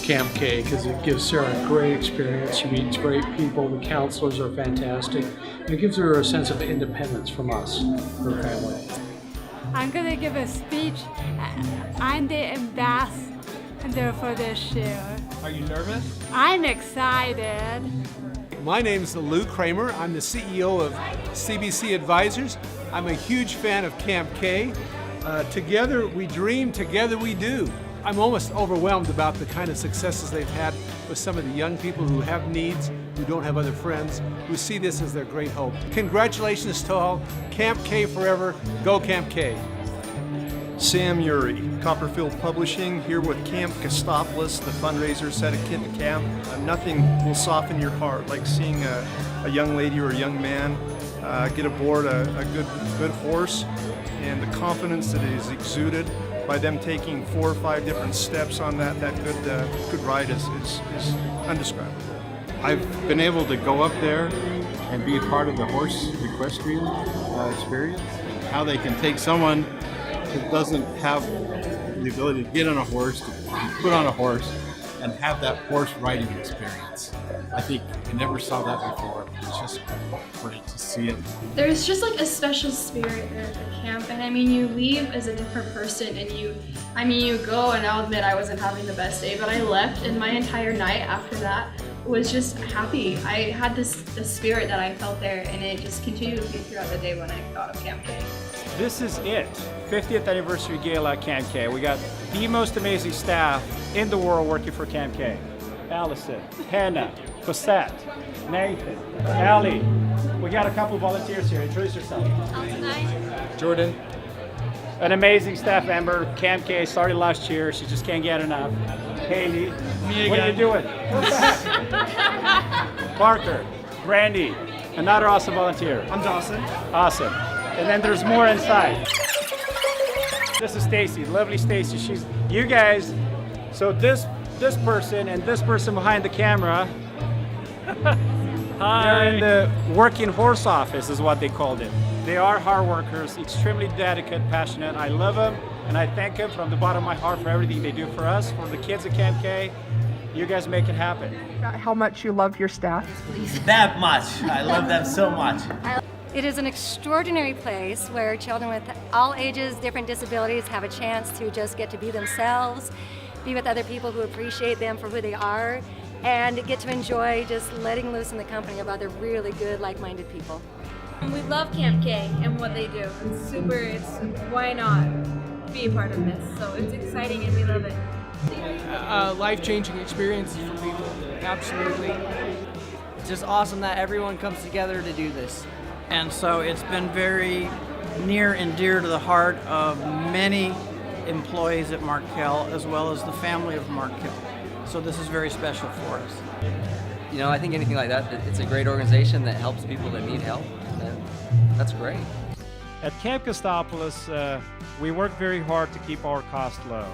Camp K because it gives Sarah a great experience. She meets great people. The counselors are fantastic. And it gives her a sense of independence from us, her family. I'm going to give a speech. I'm the ambassador for this year. Are you nervous? I'm excited. My name's Lou Kramer. I'm the CEO of CBC Advisors. I'm a huge fan of Camp K. Together we dream, together we do. I'm almost overwhelmed about the kind of successes they've had with some of the young people who have needs, who don't have other friends, who see this as their great hope. Congratulations to all. Camp K forever. Go Camp K. Sam Uri, Copperfield Publishing, here with Camp Gustopolis, the fundraiser set at Kitten Camp. Nothing will soften your heart like seeing a young lady or a young man get aboard a good horse, and the confidence that is exuded by them taking 4 or 5 different steps on that good ride is undescribable. I've been able to go up there and be a part of the horse equestrian experience, and how they can take someone who doesn't have the ability to get on a horse, to put on a horse, and have that horse riding experience. I think I never saw that before. It's just great to see it. There's just like a special spirit there at the camp, and I mean, you leave as a different person, and you go, and I'll admit I wasn't having the best day, but I left, and my entire night after that was just happy. I had this spirit that I felt there, and it just continued with me throughout the day when I thought of Camp K. This is it, 50th anniversary gala at Camp K. We got the most amazing staff in the world working for Camp K. Allison, Hannah, Cosette, Nathan, Allie. We got a couple volunteers here. Introduce yourself. Jordan. An amazing staff member. Camp K started last year. She just can't get enough. Haley, what are you doing? Parker, Brandy, another awesome volunteer. I'm Dawson. Awesome. And then there's more inside. This is Stacy, lovely Stacy. She's you guys. So this person and this person behind the camera. Hi. They're in the working horse office is what they called it. They are hard workers, extremely dedicated, passionate. I love them, and I thank them from the bottom of my heart for everything they do for us, for the kids at Camp K. You guys make it happen. How much you love your staff? That much. I love them so much. It is an extraordinary place where children with all ages, different disabilities have a chance to just get to be themselves, be with other people who appreciate them for who they are, and get to enjoy just letting loose in the company of other really good, like-minded people. We love Camp K and what they do. Why not be a part of this? So it's exciting and we love it. Life-changing experiences for people, absolutely. It's just awesome that everyone comes together to do this. And so it's been very near and dear to the heart of many employees at Markel, as well as the family of Markel. So this is very special for us. You know, I think anything like that, it's a great organization that helps people that need help. And that's great. At Camp Gustopolis, we work very hard to keep our costs low.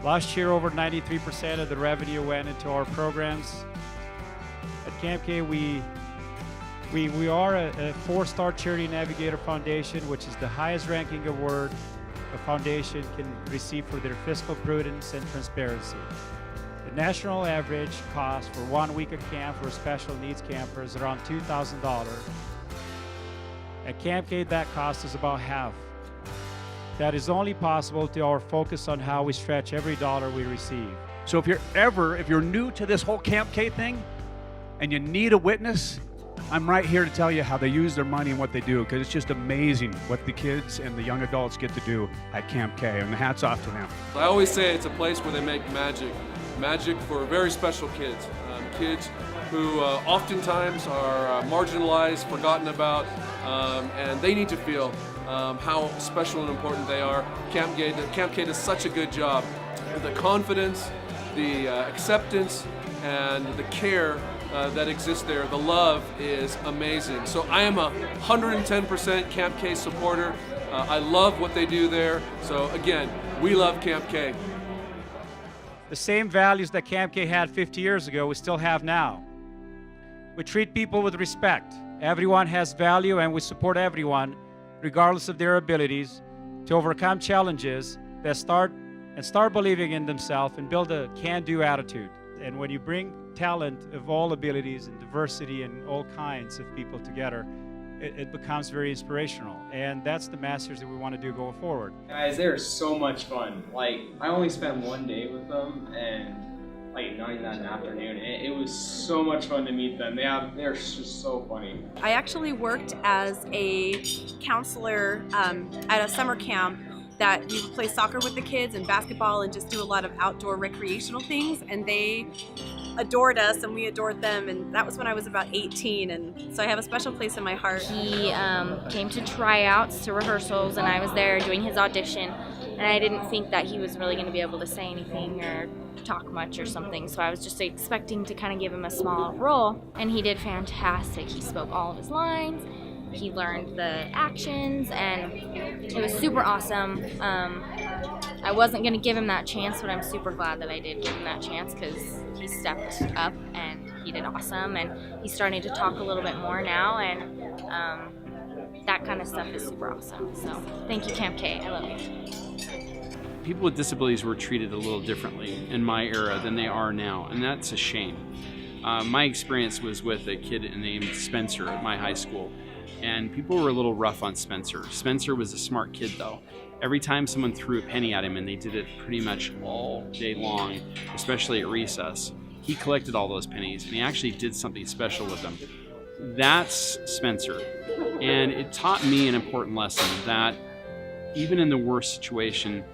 Last year, over 93% of the revenue went into our programs. At Camp K, we are a 4-star Charity Navigator Foundation, which is the highest ranking award a foundation can receive for their fiscal prudence and transparency. The national average cost for 1 week of camp for special needs campers is around $2,000. At Camp K, that cost is about half. That is only possible to our focus on how we stretch every dollar we receive. So if you're new to this whole Camp K thing and you need a witness, I'm right here to tell you how they use their money and what they do, because it's just amazing what the kids and the young adults get to do at Camp K, and hats off to them. I always say it's a place where they make magic for very special kids, kids who oftentimes are marginalized, forgotten about, and they need to feel how special and important they are. Camp K does such a good job. The confidence, the acceptance, and the care that exists there, the love is amazing. So I am a 110% Camp K supporter. I love what they do there. So again, we love Camp K. The same values that Camp K had 50 years ago, we still have now. We treat people with respect. Everyone has value, and we support everyone, regardless of their abilities, to overcome challenges that start and start believing in themselves and build a can-do attitude. And when you bring talent of all abilities and diversity and all kinds of people together, it becomes very inspirational. And that's the masters that we want to do going forward. Guys, they're so much fun. Like, I only spent one day with them, and like not even an afternoon. It was so much fun to meet them. They're just so funny. I actually worked as a counselor at a summer camp that we would play soccer with the kids and basketball and just do a lot of outdoor recreational things, and they adored us and we adored them, and that was when I was about 18, and so I have a special place in my heart. He came to tryouts, to rehearsals, and I was there doing his audition, and I didn't think that he was really going to be able to say anything or talk much or something, so I was just expecting to kind of give him a small role, and he did fantastic. He spoke all of his lines, he learned the actions, and it was super awesome. I wasn't going to give him that chance, but I'm super glad that I did give him that chance because he stepped up and he did awesome, and he's starting to talk a little bit more now, and that kind of stuff is super awesome. So thank you, Camp K. I love you. People with disabilities were treated a little differently in my era than they are now, and that's a shame. My experience was with a kid named Spencer at my high school, and people were a little rough on Spencer. Spencer was a smart kid though. Every time someone threw a penny at him, and they did it pretty much all day long, especially at recess, he collected all those pennies and he actually did something special with them. That's Spencer. And it taught me an important lesson that even in the worst situation,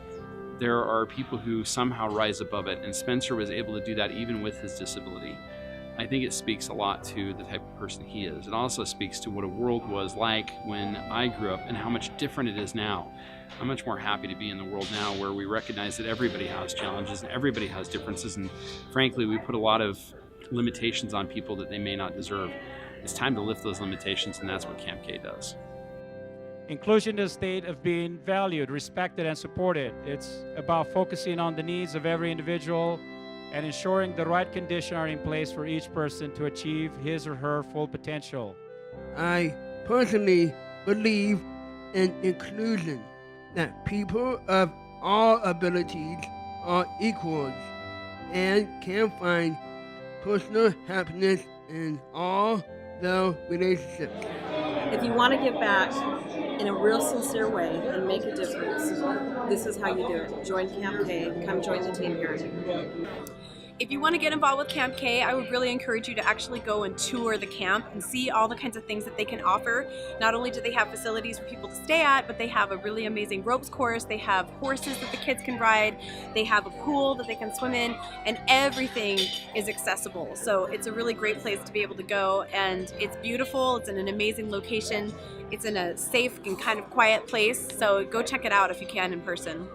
there are people who somehow rise above it, and Spencer was able to do that even with his disability. I think it speaks a lot to the type of person he is. It also speaks to what a world was like when I grew up and how much different it is now. I'm much more happy to be in the world now where we recognize that everybody has challenges and everybody has differences, and frankly, we put a lot of limitations on people that they may not deserve. It's time to lift those limitations, and that's what Camp K does. Inclusion is a state of being valued, respected, and supported. It's about focusing on the needs of every individual and ensuring the right conditions are in place for each person to achieve his or her full potential. I personally believe in inclusion, that people of all abilities are equals and can find personal happiness in all their relationships. If you want to give back in a real sincere way and make a difference, this is how you do it. Join Camp K. Come join the team here. If you want to get involved with Camp K, I would really encourage you to actually go and tour the camp and see all the kinds of things that they can offer. Not only do they have facilities for people to stay at, but they have a really amazing ropes course, they have horses that the kids can ride, they have a pool that they can swim in, and everything is accessible. So it's a really great place to be able to go, and it's beautiful, it's in an amazing location, it's in a safe and kind of quiet place, so go check it out if you can in person.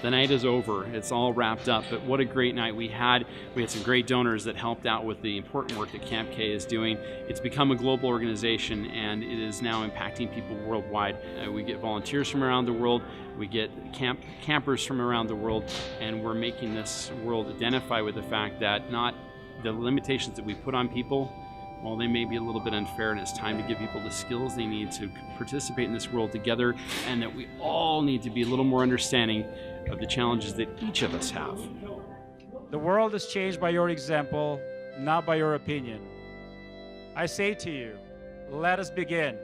The night is over, it's all wrapped up, but what a great night we had. We had some great donors that helped out with the important work that Camp K is doing. It's become a global organization, and it is now impacting people worldwide. We get volunteers from around the world, we get campers from around the world, and we're making this world identify with the fact that not the limitations that we put on people, well, they may be a little bit unfair, and it's time to give people the skills they need to participate in this world together, and that we all need to be a little more understanding of the challenges that each of us have. The world is changed by your example, not by your opinion. I say to you, let us begin.